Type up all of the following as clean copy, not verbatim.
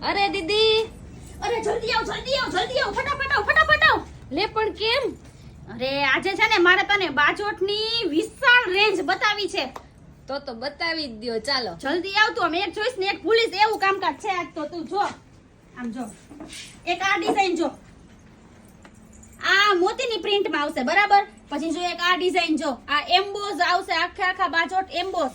અરે દીદી, અરે જલ્દી આવ ફટાફટ આવ. લે પણ કેમ? અરે આજે છે ને મારે તને બાજોટની વિશાળ રેન્જ બતાવી છે. તો બતાવી જ દ્યો, ચાલો. જલ્દી આવ. તું અમે એક જોઈશ ને એક ભૂલીશ એવું કામકાજ છે આજ તો. તું જો આમ જો, એક આ ડિઝાઇન જો, આ મોતીની પ્રિન્ટમાં આવશે બરાબર. પછી જો એક આ ડિઝાઇન જો, આ એમ્બોઝ આવશે, આખા બાજોટ એમ્બોઝ.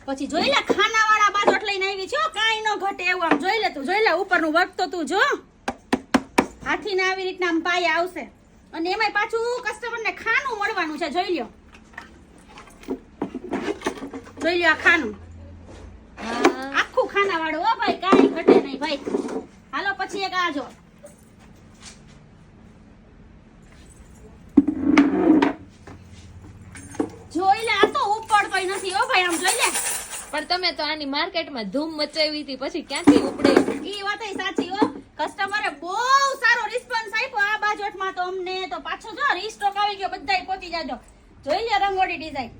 પછી જોઈ લે ખાનાવાળા બાજોટ લઈને આવી છે, કાઈ ન ઘટે એવું. આમ જોઈ લે તું, જોઈ લે ઉપરનું વર્ક તો તું જો. હાથીના આવી રીતના આમ પાયા આવશે અને એમાંય પાછું કસ્ટમરને ખાનું મળવાનું છે. જોઈ લ્યો આ ખાનું, આખું ખાનાવાળું. ઓ ભાઈ કાઈ ઘટે નહીં ભાઈ. હાલો પછી એક આ જો, જોઈ લે. આ તો ઉપડતોય નથી. ઓ ભાઈ આમ જોઈ લે. પણ તમે તો આની માર્કેટમાં ધૂમ મચાવી હતી, પછી ક્યાંથી ઉપડે? ઈ વાત સાચી હો. કસ્ટમરે બહુ સારો રિસ્પોન્સ આપ્યો આ બાજોટમાં તો અમને. તો પાછો જો રીસ્ટોક આવી ગયો, બધાય પહોંચી જાજો. જોઈ લે રંગોળી ડિઝાઇન,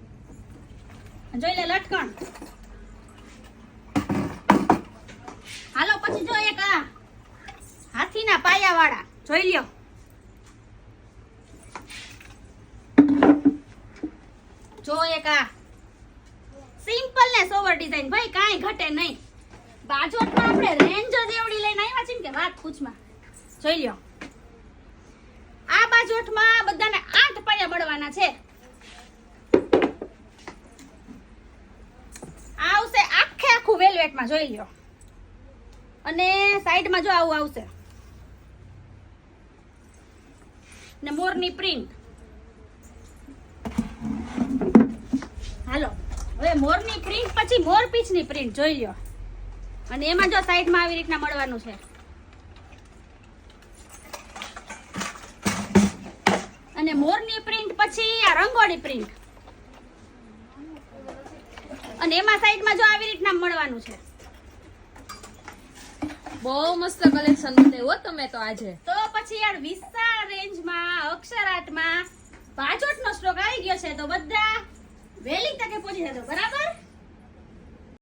જોઈ લે લટકણ. હાલો પછી જો એક આ હાથીના પાયા વાળા જોઈ લ્યો. જો એક આ સિમ્પલ ને સોવર ડિઝાઇન. ભાઈ કાંઈ ઘટે નહીં. બાજોટમાં આપણે રેન્જ જ એવડી લઈને આવ્યા છીએ ને કે વાત પૂછમાં. જોઈ લ્યો આ બાજોટમાં બધાને 8 પાયા મળવાના છે. આવશે આખું વેલ્વેટમાં. જોઈ લ્યો. અને સાઈડમાં જો આવું આવશે ને મોરની પ્રિન્ટ. હાલો હવે મોરની પ્રિન્ટ પછી મોર પીછની પ્રિન્ટ જોઈ લ્યો. અને એમાં જો સાઈડમાં આવી રીતના મળવાનું છે. અને મોરની પ્રિન્ટ પછી આ રંગોળી પ્રિન્ટ. અને એમાં સાઈડમાં જો આવી રીતના મળવાનું છે. બહુ મસ્ત કલેક્શન બતાવ્યું તમે તો આજે. તો પછી યાર વિશાળ રેન્જમાં અક્ષરાટમાં બાજોટનો સ્ટોક આવી ગયો છે. તો બધા વહેલી તકે પહોંચી જજો બરાબર.